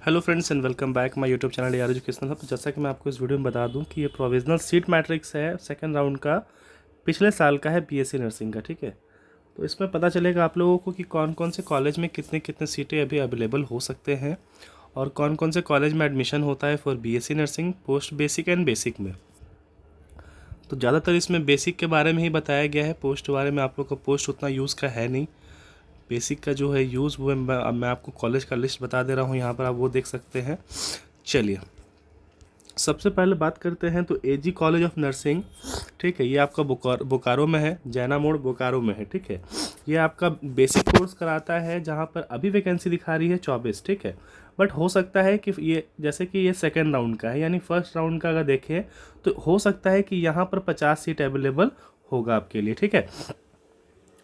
Hello friends and welcome back my YouTube channel यार education. तो जैसा कि मैं आपको इस वीडियो में बता दूं कि ये प्रोविजनल सीट मैट्रिक्स है सेकंड राउंड का, पिछले साल का है बीएससी नर्सिंग का। ठीक है, तो इसमें पता चलेगा आप लोगों को कि कौन कौन से कॉलेज में कितने कितने सीटें अभी अवेलेबल हो सकते हैं और कौन कौन से कॉलेज में एडमिशन होता है for BSc nursing post basic and basic में। तो ज़्यादातर इसमें बेसिक के बारे में ही बताया गया है, पोस्ट के बारे में आप लोग को पोस्ट उतना यूज़ का है नहीं। बेसिक का जो है यूज़ वो मैं आपको कॉलेज का लिस्ट बता दे रहा हूँ, यहाँ पर आप वो देख सकते हैं। चलिए सबसे पहले बात करते हैं तो एजी कॉलेज ऑफ नर्सिंग। ठीक है, ये आपका बोकारो में है, जैना मोड़ बोकारो में है। ठीक है, ये आपका बेसिक कोर्स कराता है जहाँ पर अभी वैकेंसी दिखा रही है 24। ठीक है, बट हो सकता है कि ये जैसे कि ये सेकेंड राउंड का है, यानी फर्स्ट राउंड का अगर देखें तो हो सकता है कि यहाँ पर 50 सीट अवेलेबल होगा आपके लिए। ठीक है,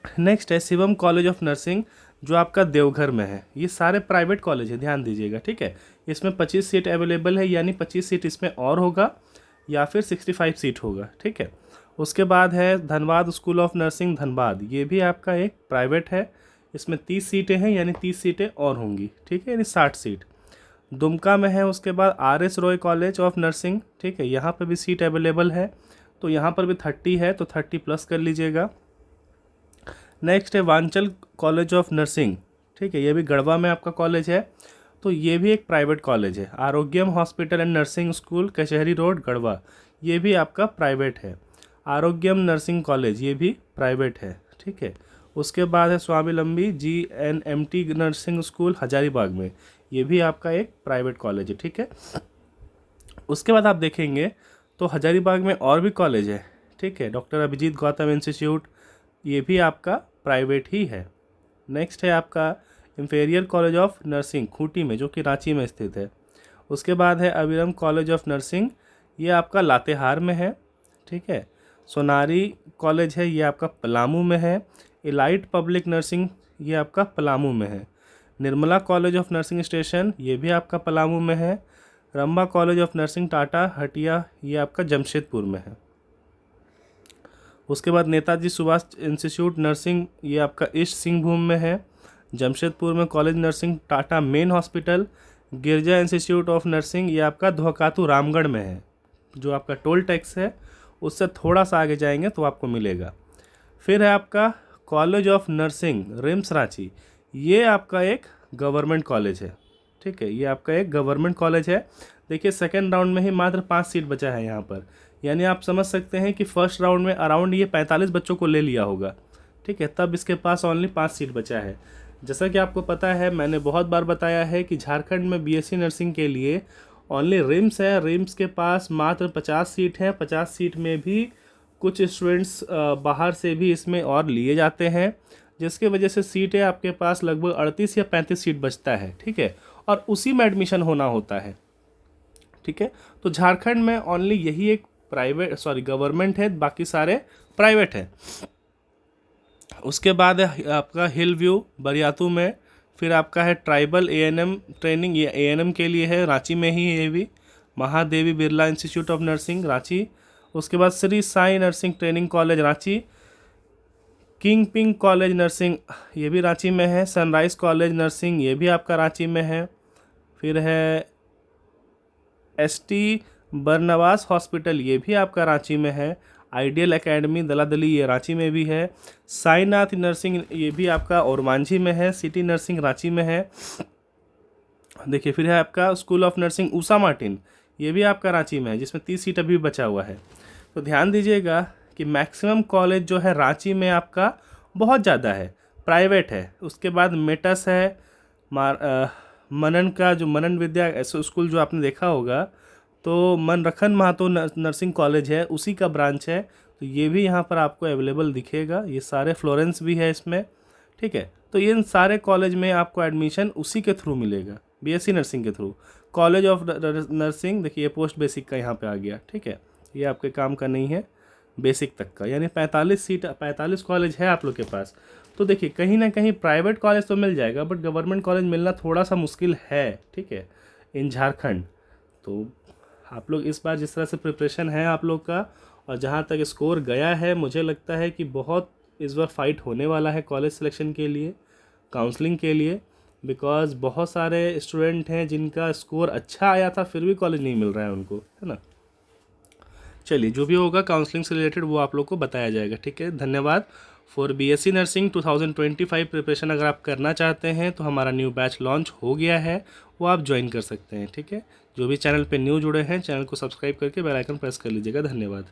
नेक्स्ट है शिवम कॉलेज ऑफ नर्सिंग जो आपका देवघर में है। ये सारे प्राइवेट कॉलेज है, ध्यान दीजिएगा। ठीक है, इसमें 25 सीट अवेलेबल है, यानी 25 सीट इसमें और होगा या फिर 65 सीट होगा। ठीक है, उसके बाद है Dhanbad school of nursing Dhanbad, ये भी आपका एक प्राइवेट है। इसमें 30 सीटें हैं, यानी 30 सीटें और होंगी। ठीक है, यानी 60 सीट दुमका में है। उसके बाद RS Roy college of nursing, ठीक है, यहाँ पर भी सीट अवेलेबल है, तो यहाँ पर भी 30 है, तो 30 प्लस कर लीजिएगा। नेक्स्ट है वांचल कॉलेज ऑफ नर्सिंग। ठीक है, ये भी गढ़वा में आपका कॉलेज है, तो ये भी एक प्राइवेट कॉलेज है। आरोग्यम हॉस्पिटल एंड नर्सिंग स्कूल कचहरी रोड गढ़वा, ये भी आपका प्राइवेट है। आरोग्यम नर्सिंग कॉलेज ये भी प्राइवेट है। ठीक है, उसके बाद है स्वावलंबी GNMT नर्सिंग स्कूल हजारीबाग में, ये भी आपका एक प्राइवेट कॉलेज है। ठीक है, उसके बाद आप देखेंगे तो हजारीबाग में और भी कॉलेज है। ठीक है, डॉक्टर अभिजीत गौतम इंस्टीट्यूट, ये भी आपका प्राइवेट ही है। नेक्स्ट है आपका inferior college of nursing Khunti में, जो कि रांची में स्थित है। उसके बाद है अविरम कॉलेज ऑफ नर्सिंग, ये आपका लातेहार में है। ठीक है, सोनारी कॉलेज है, ये आपका पलामू में है। इलाइट पब्लिक नर्सिंग, ये आपका पलामू में है। Nirmala college of nursing station, ये भी आपका पलामू में है। Ramba college of nursing Tata Hatia, ये आपका जमशेदपुर में है। उसके बाद नेताजी सुभाष इंस्टीट्यूट नर्सिंग, ये आपका ईस्ट सिंहभूम में है। जमशेदपुर में college nursing Tata main hospital. Girija institute of nursing, ये आपका धोकातू रामगढ़ में है, जो आपका टोल टैक्स है उससे थोड़ा सा आगे जाएंगे तो आपको मिलेगा। फिर है आपका college of nursing RIMS Ranchi, ये आपका एक गवर्नमेंट कॉलेज है। ठीक है, ये आपका एक गवर्नमेंट कॉलेज है। देखिए सेकेंड राउंड में ही मात्र 5 सीट बचा है यहाँ पर, यानी आप समझ सकते हैं कि फर्स्ट राउंड में अराउंड ये 45 बच्चों को ले लिया होगा। ठीक है, तब इसके पास ओनली 5 सीट बचा है। जैसा कि आपको पता है, मैंने बहुत बार बताया है कि झारखंड में बीएससी नर्सिंग के लिए ओनली रिम्स है। रिम्स के पास मात्र 50 सीट है। 50 सीट में भी कुछ स्टूडेंट्स बाहर से भी इसमें और लिए जाते हैं, जिसके वजह से सीटें आपके पास लगभग 38 या 35 सीट बचता है। ठीक है, और उसी में एडमिशन होना होता है। ठीक है, तो झारखंड में ओनली यही एक गवर्नमेंट है, बाकी सारे प्राइवेट है। उसके बाद है आपका हिल व्यू बरियातू में। फिर आपका है ट्राइबल ANM ट्रेनिंग, ये ANM के लिए है, रांची में ही है ये भी। Mahadevi Birla institute of nursing Ranchi. उसके बाद Shri Sai nursing training college Ranchi. King ping college nursing, ये भी रांची में है। सनराइज कॉलेज नर्सिंग, ये भी आपका रांची में है। फिर है ST बरनवास हॉस्पिटल, ये भी आपका रांची में है। आइडियल एकेडमी दलादली, ये रांची में भी है। साईनाथ नर्सिंग, ये भी आपका ओरमांझी में है। सिटी नर्सिंग रांची में है। देखिए फिर है आपका school of nursing Usha Martin, ये भी आपका रांची में है, जिसमें 30 सीट अभी बचा हुआ है। तो ध्यान दीजिएगा कि मैक्सिमम कॉलेज जो है रांची में आपका बहुत ज़्यादा है, प्राइवेट है। उसके बाद मेटस है, मनन का जो मनन विद्या स्कूल जो आपने देखा होगा, तो मनरखन महतो नर्सिंग कॉलेज है, उसी का ब्रांच है, तो ये भी यहाँ पर आपको अवेलेबल दिखेगा। ये सारे फ्लोरेंस भी है इसमें। ठीक है, तो इन सारे कॉलेज में आपको एडमिशन उसी के थ्रू मिलेगा, बीएससी नर्सिंग के थ्रू। कॉलेज ऑफ नर्सिंग, देखिए ये पोस्ट बेसिक का यहाँ पे आ गया। ठीक है, ये आपके काम का नहीं है, बेसिक तक का, यानी 45 कॉलेज है आप लोग के पास। तो देखिए कहीं ना कहीं प्राइवेट कॉलेज तो मिल जाएगा, बट गवर्नमेंट कॉलेज मिलना थोड़ा सा मुश्किल है। ठीक है, इन झारखंड। तो आप लोग इस बार जिस तरह से प्रिपरेशन है आप लोग का, और जहाँ तक स्कोर गया है, मुझे लगता है कि बहुत इस बार फाइट होने वाला है कॉलेज सिलेक्शन के लिए, काउंसलिंग के लिए। बिकॉज़ बहुत सारे स्टूडेंट हैं जिनका स्कोर अच्छा आया था फिर भी कॉलेज नहीं मिल रहा है उनको, है ना। चलिए, जो भी होगा काउंसलिंग से रिलेटेड वो आप लोग को बताया जाएगा, ठीक है। धन्यवाद। फॉर बीएससी नर्सिंग 2025 प्रिपरेशन अगर आप करना चाहते हैं तो हमारा न्यू बैच लॉन्च हो गया है, वो आप ज्वाइन कर सकते हैं, ठीक है। जो भी चैनल पे न्यू जुड़े हैं, चैनल को सब्सक्राइब करके बेल आइकन प्रेस कर लीजिएगा। धन्यवाद।